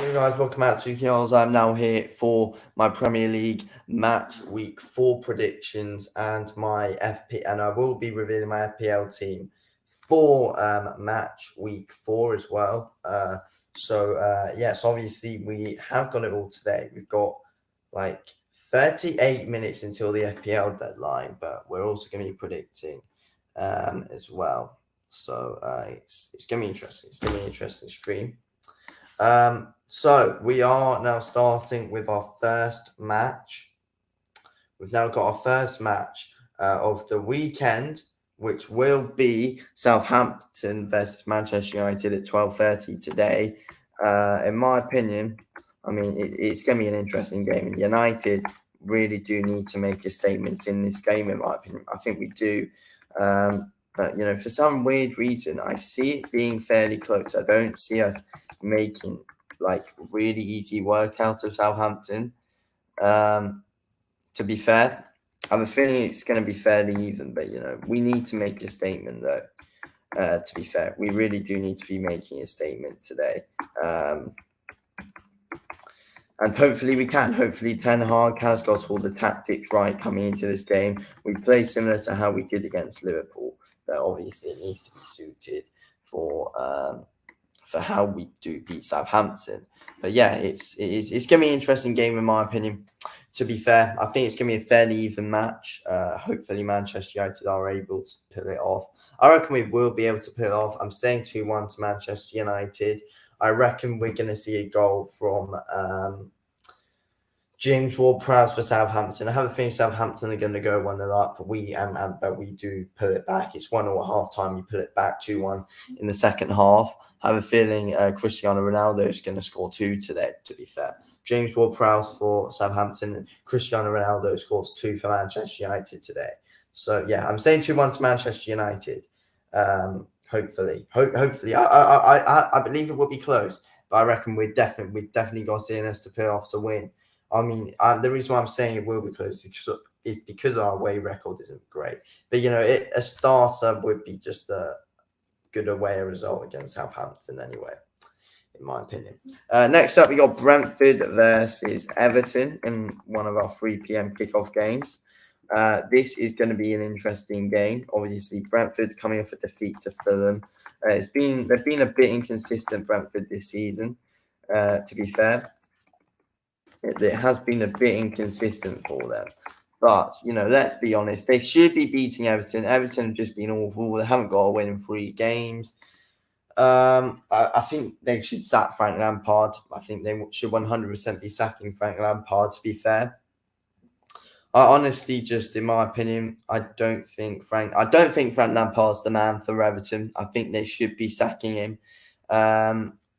Hey guys, welcome out to Heels. I'm now here for my Premier League match week 4 predictions and my FP, and I will be revealing my FPL team for match week 4 as well. Yes, obviously we have got it all today. We've got like 38 minutes until the FPL deadline, but we're also going to be predicting as well. It's going to be interesting. It's going to be an interesting stream. So we are now starting with our first match. We've now got our first match of the weekend, which will be Southampton versus Manchester United at 12:30 today. In my opinion, I mean, it's going to be an interesting game. And United really do need to make a statement in this game, in my opinion. I think we do. But, for some weird reason, I see it being fairly close. I don't see us making, really easy work out of Southampton. To be fair, I have a feeling it's going to be fairly even. But, we need to make a statement, though. To be fair, we really do need to be making a statement today. And hopefully we can. Hopefully Ten Hag has got all the tactics right coming into this game. We play similar to how we did against Liverpool. But obviously it needs to be suited for how we do beat Southampton. But yeah, it's going to be an interesting game in my opinion. To be fair, I think it's going to be a fairly even match. Hopefully Manchester United are able to pull it off. I reckon we will be able to pull it off. I'm saying 2-1 to Manchester United. I reckon we're going to see a goal from James Ward-Prowse for Southampton. I have a feeling Southampton are going to go 1-0 up, but we do pull it back. It's 1-0 at half time. You pull it back 2-1 in the second half. I have a feeling Cristiano Ronaldo is going to score 2 today, to be fair. James Ward-Prowse for Southampton and Cristiano Ronaldo scores 2 for Manchester United today. So, yeah, I'm saying 2-1 to Manchester United. Hopefully. I believe it will be close, but I reckon we've definitely got CNS to pull off to win. I mean, the reason why I'm saying it will be close is because our away record isn't great. But, a starter would be just a good away result against Southampton anyway, in my opinion. Next up, we got Brentford versus Everton in one of our 3 p.m. kickoff games. This is going to be an interesting game. Obviously, Brentford coming off a defeat to Fulham. They've been a bit inconsistent, Brentford, this season, to be fair. It has been a bit inconsistent for them. But, let's be honest. They should be beating Everton. Everton have just been awful. They haven't got a win in 3 games. I think they should sack Frank Lampard. I think they should 100% be sacking Frank Lampard, to be fair. I honestly, just in my opinion, I don't think Frank Lampard's the man for Everton. I think they should be sacking him.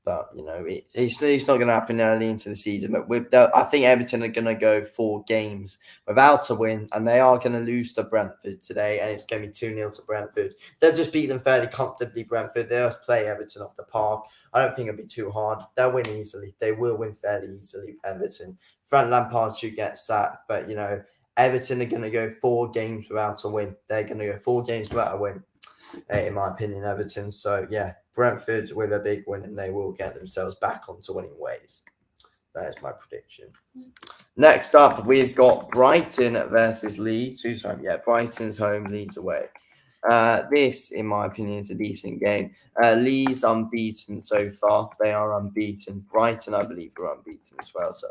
But, it's not going to happen early into the season. But I think Everton are going to go 4 games without a win, and they are going to lose to Brentford today, and it's going to be 2-0 to Brentford. They'll just beat them fairly comfortably, Brentford. They'll just play Everton off the park. I don't think it'll be too hard. They'll win easily. They will win fairly easily, Everton. Frank Lampard should get sacked, but, Everton are going to go 4 games without a win. They're going to go 4 games without a win, in my opinion, Everton. So, yeah. Brentford with a big win, and they will get themselves back onto winning ways. That is my prediction. Next up, we've got Brighton versus Leeds. Who's home? Yeah, Brighton's home, Leeds away. This, in my opinion, is a decent game. Leeds unbeaten so far. They are unbeaten. Brighton, I believe, are unbeaten as well. So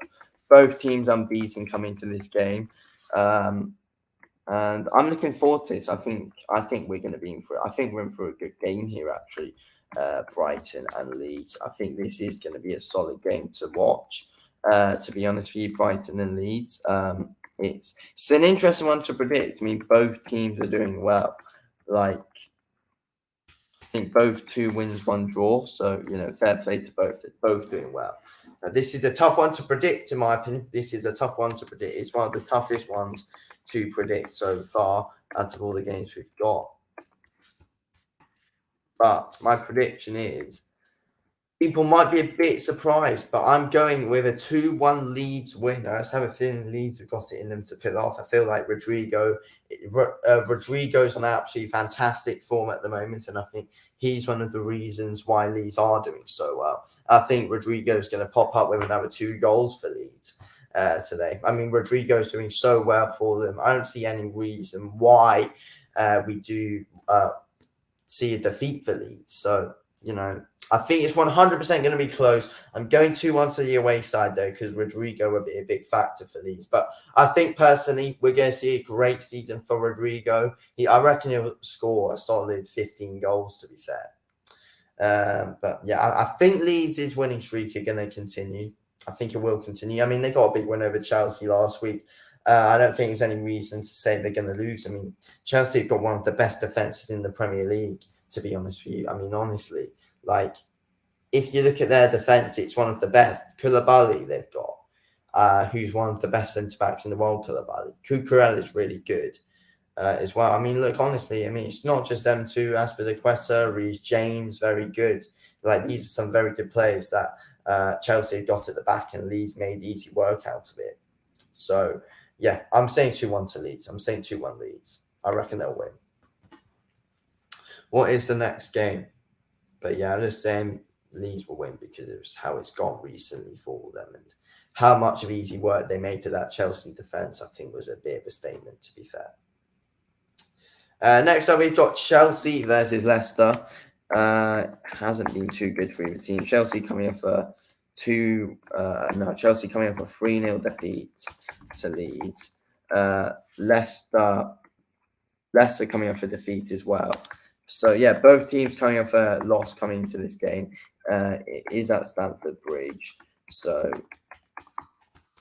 both teams unbeaten coming to this game. And I'm looking forward to this. I think we're going to be in for it. I think we're in for a good game here, actually. Brighton and Leeds. I think this is going to be a solid game to watch. To be honest with you, Brighton and Leeds. It's an interesting one to predict. I mean, both teams are doing well. I think both 2 wins, 1 draw. So, fair play to both. They're both doing well. Now, this is a tough one to predict, in my opinion. This is a tough one to predict. It's one of the toughest ones to predict so far out of all the games we've got. But my prediction is people might be a bit surprised, but I'm going with a 2-1 Leeds win. I just have a feeling Leeds have got it in them to pull off. I feel like Rodrigo's on absolutely fantastic form at the moment, and I think he's one of the reasons why Leeds are doing so well. I think Rodrigo's going to pop up with another 2 goals for Leeds today. I mean, Rodrigo's doing so well for them. I don't see any reason why we do see a defeat for Leeds. So, I think it's 100% going to be close. I'm going 2-1 to the away side, though, because Rodrigo will be a big factor for Leeds. But I think, personally, we're going to see a great season for Rodrigo. I reckon he'll score a solid 15 goals, to be fair. But, yeah, I think Leeds' winning streak are going to continue. I think it will continue. I mean, they got a big win over Chelsea last week. I don't think there's any reason to say they're going to lose. I mean, Chelsea have got one of the best defences in the Premier League, to be honest with you. I mean, honestly. Like, if you look at their defence, it's one of the best. Koulibaly they've got, who's one of the best centre-backs in the world, Koulibaly. Cucurella is really good as well. I mean, look, honestly, it's not just them two. Aspilicueta, Reece James, very good. Like, these are some very good players that Chelsea got at the back, and Leeds made easy work out of it. So, yeah, I'm saying 2-1 to Leeds. I'm saying 2-1 Leeds. I reckon they'll win. What is the next game? But yeah, I'm just saying Leeds will win because it was how it's gone recently for them, and how much of easy work they made to that Chelsea defence, I think, was a bit of a statement, to be fair. Next up, we've got Chelsea versus Leicester. Hasn't been too good for either team. Chelsea coming off a 3-0 defeat to Leeds. Leicester coming off a defeat as well. So, yeah, both teams coming off a loss coming into this game. It is at Stamford Bridge. So,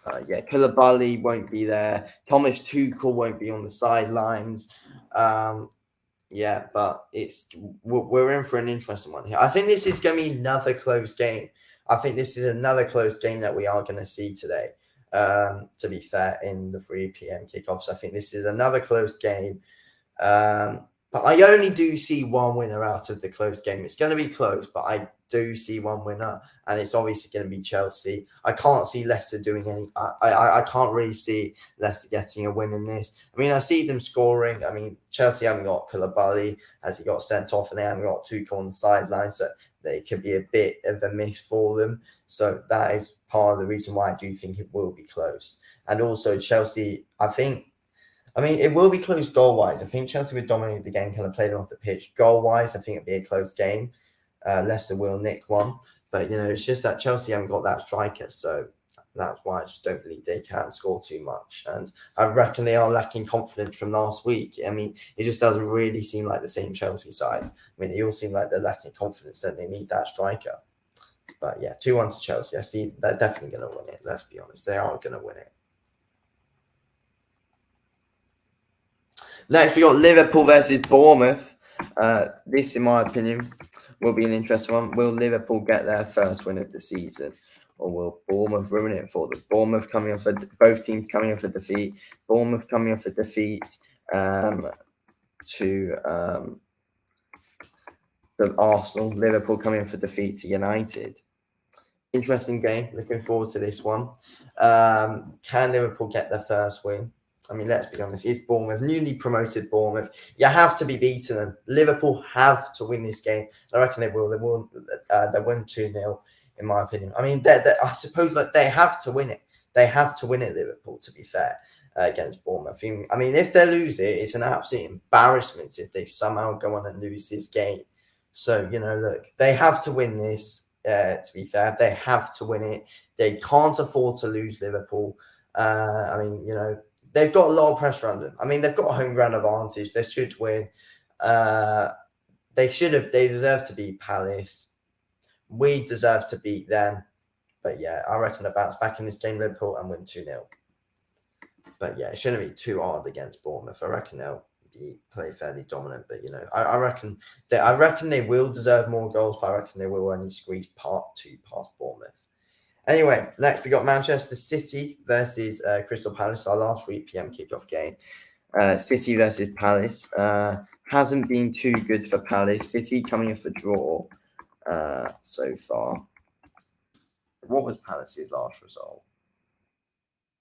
Koulibaly won't be there. Thomas Tuchel won't be on the sidelines. But we're in for an interesting one here. I think this is going to be another close game. I think this is another close game that we are going to see today, to be fair, in the 3 p.m. kickoffs. I think this is another close game. But I only do see one winner out of the close game. It's going to be close, but I do see one winner, and it's obviously going to be Chelsea. I can't see Leicester doing any. I can't really see Leicester getting a win in this. I mean, I see them scoring. I mean, Chelsea haven't got Koulibaly as he got sent off, and they haven't got Tuchel on the sideline, so they could be a bit of a miss for them. So that is part of the reason why I do think it will be close. And also Chelsea, it will be close goal-wise. I think Chelsea would dominate the game, kind of played off the pitch. Goal-wise, I think it'd be a close game. Leicester will nick one. But, it's just that Chelsea haven't got that striker. So that's why I just don't believe they can score too much. And I reckon they are lacking confidence from last week. I mean, it just doesn't really seem like the same Chelsea side. I mean, they all seem like they're lacking confidence that they need that striker. But, yeah, 2-1 to Chelsea. I see they're definitely going to win it. Let's be honest. They are going to win it. Next, we got Liverpool versus Bournemouth. This, in my opinion, will be an interesting one. Will Liverpool get their first win of the season, or will Bournemouth ruin it for them? Both teams coming off a defeat. Bournemouth coming off a defeat to the Arsenal. Liverpool coming off a defeat to United. Interesting game. Looking forward to this one. Can Liverpool get their first win? I mean, let's be honest, it's Bournemouth, newly promoted Bournemouth. You have to be beating them. Liverpool have to win this game. I reckon they will. They win 2-0, in my opinion. I mean, I suppose they have to win it. They have to win it, Liverpool, to be fair, against Bournemouth. I mean, if they lose it, it's an absolute embarrassment if they somehow go on and lose this game. So, look, they have to win this, to be fair. They have to win it. They can't afford to lose Liverpool. They've got a lot of pressure on them. I mean, they've got a home ground advantage. They should win. They deserve to beat Palace. We deserve to beat them. But yeah, I reckon they'll bounce back in this game, Liverpool, and win 2-0. But yeah, it shouldn't be too hard against Bournemouth. I reckon they'll play fairly dominant. But I reckon they will deserve more goals, but I reckon they will only squeeze part 2 past Bournemouth. Anyway, next we got Manchester City versus Crystal Palace, our last 3 p.m. kickoff game. City versus Palace. Hasn't been too good for Palace. City coming off a draw so far. What was Palace's last result?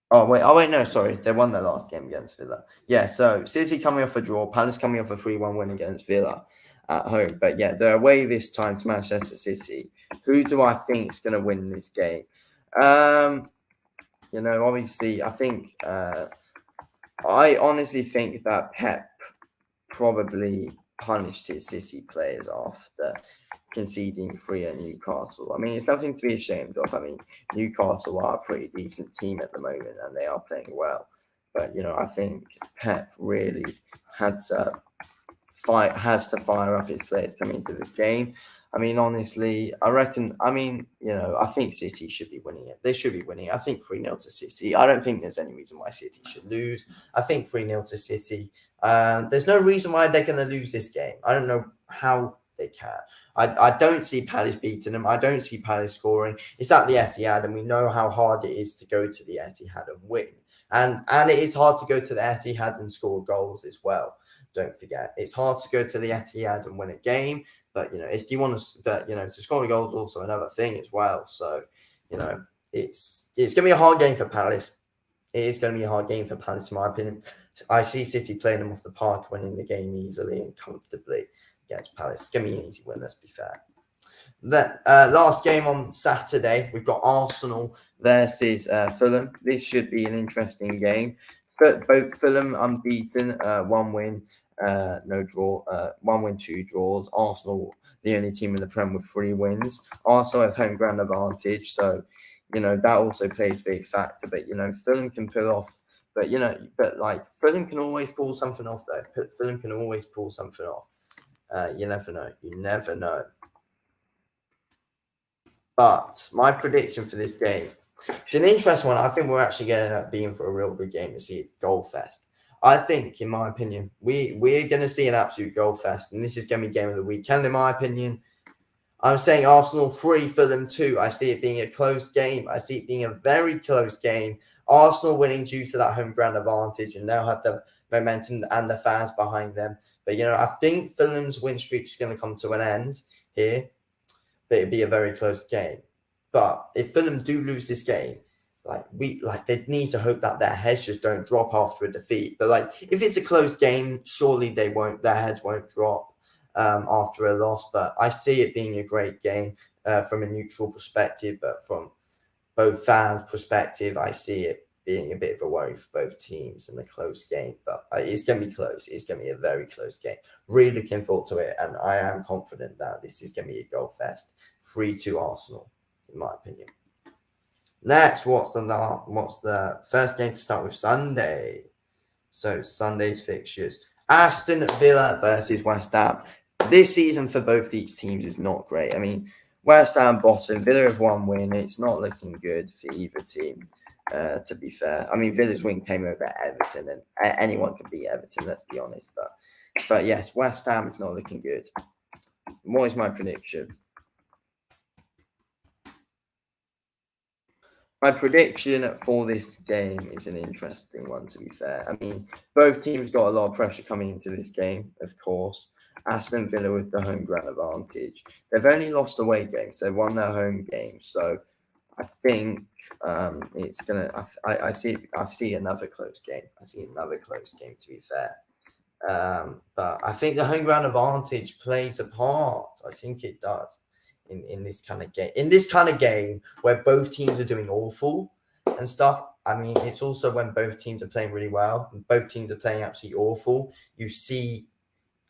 Oh, wait, no, sorry. They won their last game against Villa. Yeah, so City coming off a draw, Palace coming off a 3-1 win against Villa. at home. But yeah, they're away this time to Manchester City. Who do I think is going to win this game? Obviously, I honestly think that Pep probably punished his City players after conceding 3 at Newcastle. I mean, it's nothing to be ashamed of. I mean, Newcastle are a pretty decent team at the moment and they are playing well. But, I think Pep really has to fire up his players coming into this game. I mean, honestly, I think City should be winning it. They should be winning it. I think 3-0 to City. I don't think there's any reason why City should lose. I think 3-0 to City. There's no reason why they're going to lose this game. I don't know how they can. I don't see Palace beating them. I don't see Palace scoring. It's at the Etihad, and we know how hard it is to go to the Etihad and win. And it is hard to go to the Etihad and score goals as well. Don't forget, it's hard to go to the Etihad and win a game. But if you want to score a goal is also another thing as well. So, it's going to be a hard game for Palace. It is going to be a hard game for Palace, in my opinion. I see City playing them off the park, winning the game easily and comfortably against Palace. It's going to be an easy win, let's be fair. The last game on Saturday, we've got Arsenal versus Fulham. This should be an interesting game. Both Fulham unbeaten, 1 win, no draw, 1 win, 2 draws. Arsenal, the only team in the Prem with 3 wins. Arsenal have home ground advantage, so that also plays a big factor. But Fulham can pull off. But Fulham can always pull something off though. Fulham can always pull something off. You never know. You never know. But my prediction for this game, it's an interesting one. I think we're actually going to end up being for a real good game to see a goal fest. I think, in my opinion, we're going to see an absolute goal fest, and this is going to be game of the weekend, in my opinion. I'm saying Arsenal 3, Fulham 2. I see it being a close game. I see it being a very close game. Arsenal winning due to that home ground advantage, and they'll have the momentum and the fans behind them. But, I think Fulham's win streak is going to come to an end here. But it'd be a very close game. But if Fulham do lose this game, they need to hope that their heads just don't drop after a defeat. But if it's a close game, surely their heads won't drop after a loss. But I see it being a great game from a neutral perspective, but from both fans' perspective, I see it being a bit of a worry for both teams in the close game. But it's going to be close. It's going to be a very close game. Really looking forward to it, and I am confident that this is going to be a goal fest. 3-2 Arsenal, in my opinion. Next, what's the first game to start with? Sunday. So Sunday's fixtures: Aston Villa versus West Ham. This season for both these teams is not great. I mean, West Ham bottom, Villa have 1 win. It's not looking good for either team. To be fair, I mean, Villa's win came over Everton, and anyone can beat Everton. Let's be honest. But yes, West Ham is not looking good. What is my prediction? My prediction for this game is an interesting one, to be fair. I mean, both teams got a lot of pressure coming into this game, of course. Aston Villa with the home ground advantage. They've only lost away games. They've won their home games. So I think it's going to... I see another close game. I see another close game, to be fair. But I think the home ground advantage plays a part. I think it does. In this kind of game where both teams are doing awful and stuff. I mean, it's also when both teams are playing really well and both teams are playing absolutely awful. You see,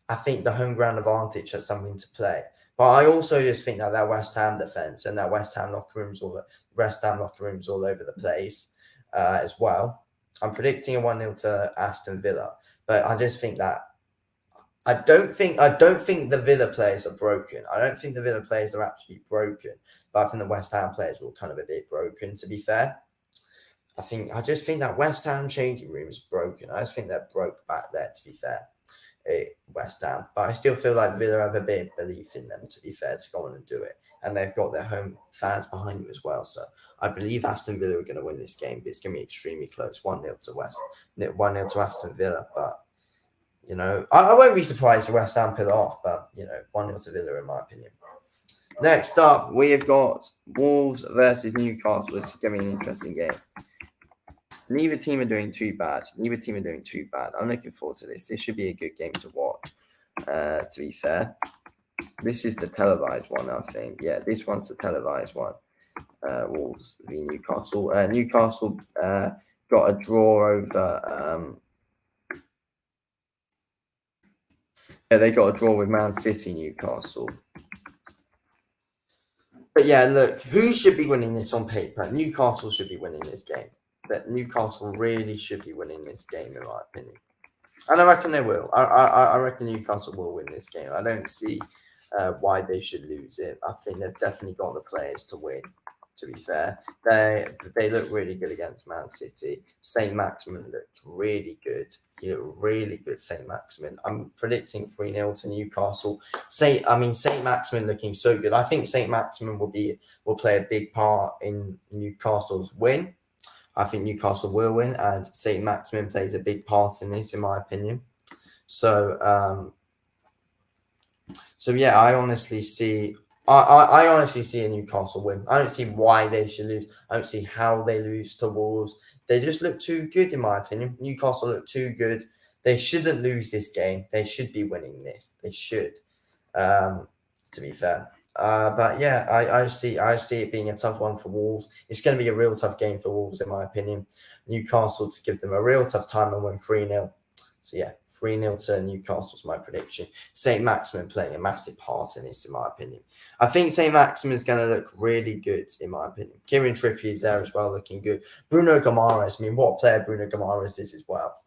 I think the home ground advantage has something to play. But I also just think that West Ham defense and that West Ham locker rooms all over the place as well. I'm predicting a 1-0 to Aston Villa, but I just think that I don't think the Villa players are broken. I don't think the Villa players are actually broken, but I think the West Ham players are all kind of a bit broken, to be fair. I just think that West Ham changing room is broken. I just think they're broke back there, to be fair. West Ham. But I still feel like Villa have a bit of belief in them, to be fair, to go on and do it. And they've got their home fans behind them as well. So I believe Aston Villa are going to win this game, but it's going to be extremely close. 1-0 to Aston Villa, but I won't be surprised if West Ham pull it off, but 1-0 to Villa in my opinion. Next up, we have got Wolves versus Newcastle. It's going to be an interesting game. Neither team are doing too bad. I'm looking forward to this. This should be a good game to watch. To be fair, this is the televised one, I think. Yeah, this one's the televised one. Wolves v Newcastle. Newcastle got a draw over. They got a draw with Man City, Newcastle. But yeah, look, who should be winning this on paper? Newcastle should be winning this game. But Newcastle really should be winning this game, in my opinion. And I reckon they will. I reckon Newcastle will win this game. I don't see why they should lose it. I think they've definitely got the players to win. To be fair, they look really good against Man City. Saint Maximin looked really good. You look really good, Saint Maximin. I'm predicting 3-0 to Newcastle. Saint Maximin looking so good. I think Saint Maximin will play a big part in Newcastle's win. I think Newcastle will win, and Saint Maximin plays a big part in this, in my opinion. So yeah, I honestly see a Newcastle win. I don't see why they should lose. I don't see how they lose to Wolves. They just look too good, in my opinion. Newcastle look too good. They shouldn't lose this game. They should be winning this. They should, to be fair. But yeah, I see it being a tough one for Wolves. It's going to be a real tough game for Wolves, in my opinion. Newcastle to give them a real tough time and win 3-0. So yeah, 3-0 to Newcastle's my prediction. Saint Maximin playing a massive part in this, in my opinion. I think Saint Maximin is going to look really good, in my opinion. Kieran Trippier is there as well, looking good. Bruno Guimaraes, what a player Bruno Guimaraes is as well.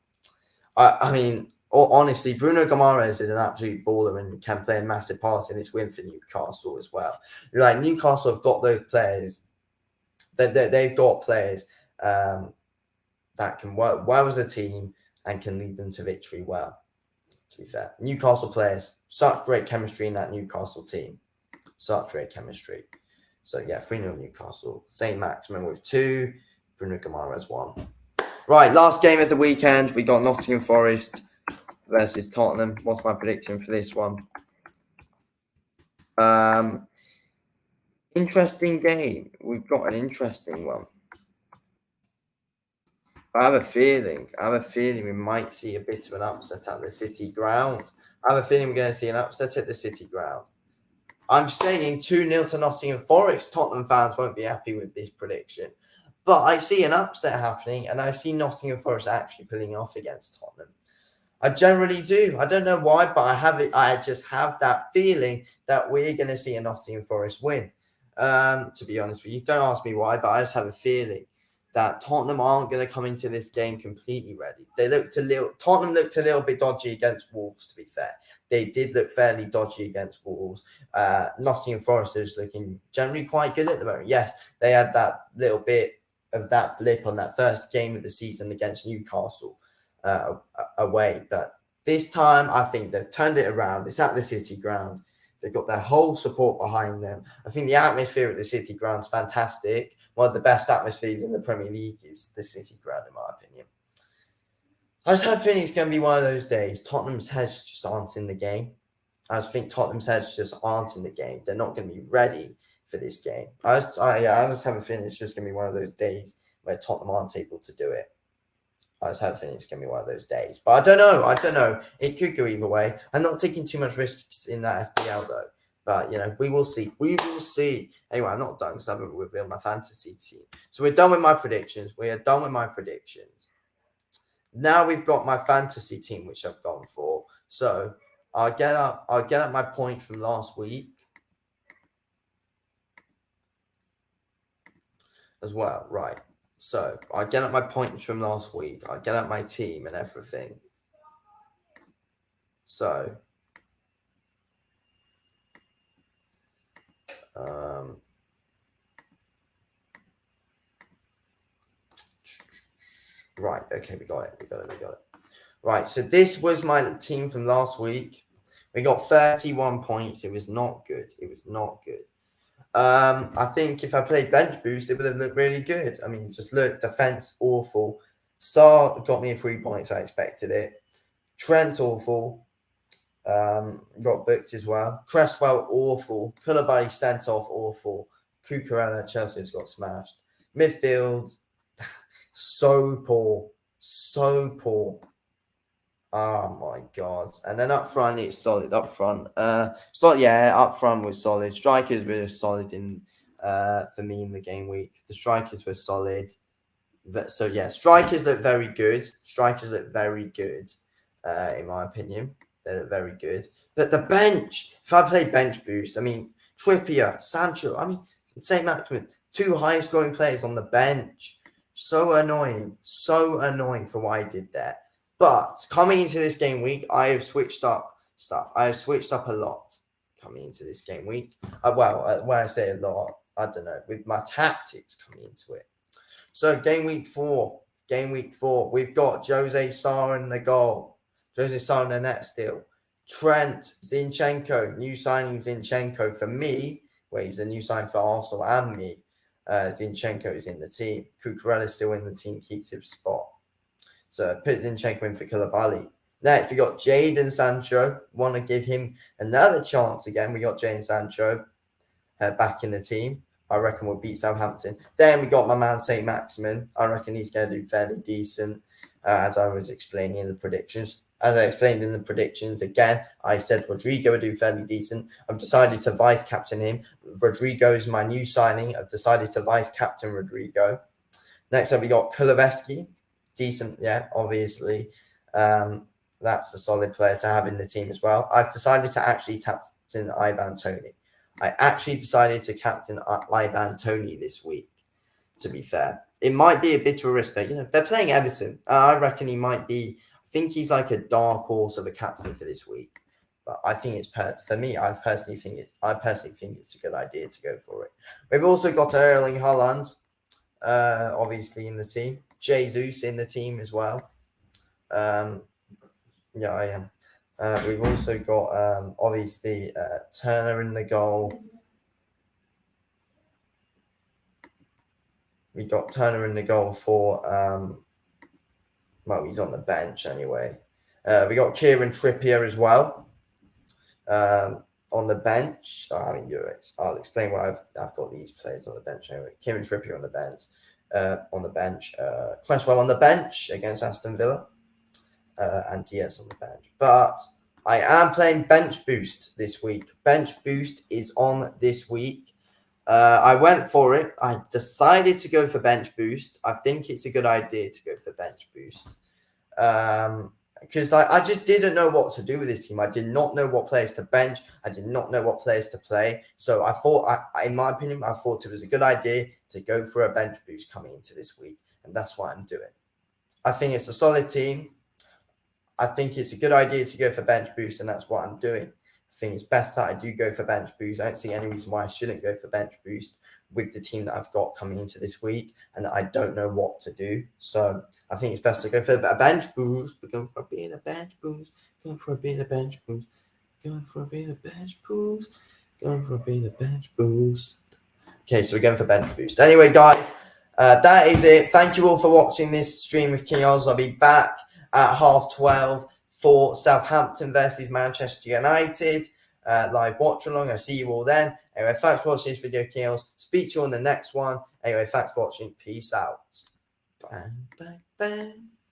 Honestly, Bruno Guimaraes is an absolute baller and can play a massive part in this win for Newcastle as well. Like, Newcastle have got those players. They've got players that can work well as a team and can lead them to victory well, to be fair. Newcastle players, such great chemistry in that Newcastle team. Such great chemistry. So yeah, 3-0 Newcastle. Saint Maximin with 2, Bruno Guimaraes 1. Right, last game of the weekend. We got Nottingham Forest versus Tottenham. What's my prediction for this one? Interesting game. We've got an interesting one. I have a feeling we might see a bit of an upset at the City ground. I have a feeling we're going to see an upset at the City ground. I'm saying 2-0 to Nottingham Forest. Tottenham fans won't be happy with this prediction. But I see an upset happening, and I see Nottingham Forest actually pulling off against Tottenham. I generally do. I don't know why, but I just have that feeling that we're going to see a Nottingham Forest win. To be honest with you, don't ask me why, but I just have a feeling that Tottenham aren't going to come into this game completely ready. Tottenham looked a little bit dodgy against Wolves, to be fair. They did look fairly dodgy against Wolves. Nottingham Forest is looking generally quite good at the moment. Yes, they had that little bit of that blip on that first game of the season against Newcastle away. But this time, I think they've turned it around. It's at the City ground. They've got their whole support behind them. I think the atmosphere at the City ground is fantastic. One of the best atmospheres in the Premier League is the City ground, in my opinion. I just have a feeling it's going to be one of those days. Tottenham's heads just aren't in the game. I just think Tottenham's heads just aren't in the game. They're not going to be ready for this game. I just have a feeling it's just going to be one of those days where Tottenham aren't able to do it. I just have a feeling it's going to be one of those days. But I don't know. It could go either way. I'm not taking too much risks in that FPL, though. But, we will see. We will see. Anyway, I'm not done because I haven't revealed my fantasy team. So we're done with my predictions. Now we've got my fantasy team, which I've gone for. So I'll get up my point from last week as well. Right. So I get up my points from last week. I get up my team and everything. So right. Okay, we got it. Right. So this was my team from last week. We got 31 points. It was not good. I think if I played bench boost, it would have looked really good. I mean, just look, defense awful. Sarr got me 3 points. I expected it. Trent awful. Got booked as well. Cresswell awful. Koulibaly sent off awful. Cucurella Chelsea has got smashed. Midfield so poor. Oh my god! And then up front, it's solid. Up front, up front was solid. Strikers were solid for me in the game week. The strikers were solid. So yeah, strikers look very good. Strikers look very good, in my opinion. They look very good. But the bench, if I play bench boost, I mean Trippier, Sancho, I mean St. Maximin, two highest scoring players on the bench. So annoying for what I did there. But coming into this game week, I have switched up stuff. I have switched up a lot coming into this game week. When I say a lot, I don't know, with my tactics coming into it. So game week four, we've got Jose Sarr in the goal. Jose Sarr in the net still. Trent, Zinchenko, new signing Zinchenko for me, where he's a new sign for Arsenal and me. Zinchenko is in the team. Cucurella is still in the team, keeps his spot. So put Zinchenko in for Koulibaly. Next, we got Jadon Sancho. Want to give him another chance again. We got Jadon Sancho back in the team. I reckon we'll beat Southampton. Then we got my man St. Maximin. I reckon he's going to do fairly decent, as I was explaining in the predictions. As I explained in the predictions, again, I said Rodrigo would do fairly decent. I've decided to vice-captain him. Rodrigo is my new signing. I've decided to vice-captain Rodrigo. Next up, we got Kuleveski. Decent, yeah, obviously. That's a solid player to have in the team as well. I've decided to actually captain Ivan Toney. I actually decided to captain Ivan Toney this week, to be fair. It might be a bit of a risk, but, they're playing Everton. I reckon he might be, I think he's like a dark horse of a captain for this week. But I think it's, for me, I personally think it's a good idea to go for it. We've also got Erling Haaland, obviously in the team. Jesus in the team as well. Yeah, I am. We've also got, obviously, Turner in the goal. We got Turner in the goal for, he's on the bench anyway. We got Kieran Trippier as well on the bench. I'll explain why I've got these players on the bench anyway. Kieran Trippier on the bench. Cresswell on the bench against Aston Villa. And Diaz on the bench. But I am playing Bench Boost this week. Bench Boost is on this week. I went for it. I decided to go for Bench Boost. I think it's a good idea to go for Bench Boost. Because I just didn't know what to do with this team. I did not know what players to bench. I did not know what players to play. So I thought, in my opinion, I thought it was a good idea to go for a Bench Boost coming into this week. And that's what I'm doing. I think it's a solid team. I think it's a good idea to go for bench boost, and that's what I'm doing. I think it's best that I do go for bench boost. I don't see any reason why I shouldn't go for bench boost with the team that I've got coming into this week and that I don't know what to do. So I think it's best to go for a bench boost. We're going for being a bench boost. Going for being a bench boost. Going for being a bench boost. Going for being a bench boost. Okay, so we're going for bench boost. Anyway, guys, that is it. Thank you all for watching this stream with King Oz. I'll be back at 12:30 for Southampton versus Manchester United. Live watch along. I'll see you all then. Anyway, thanks for watching this video, Keels. Speak to you on the next one. Anyway, thanks for watching. Peace out. Bang, bang, bang.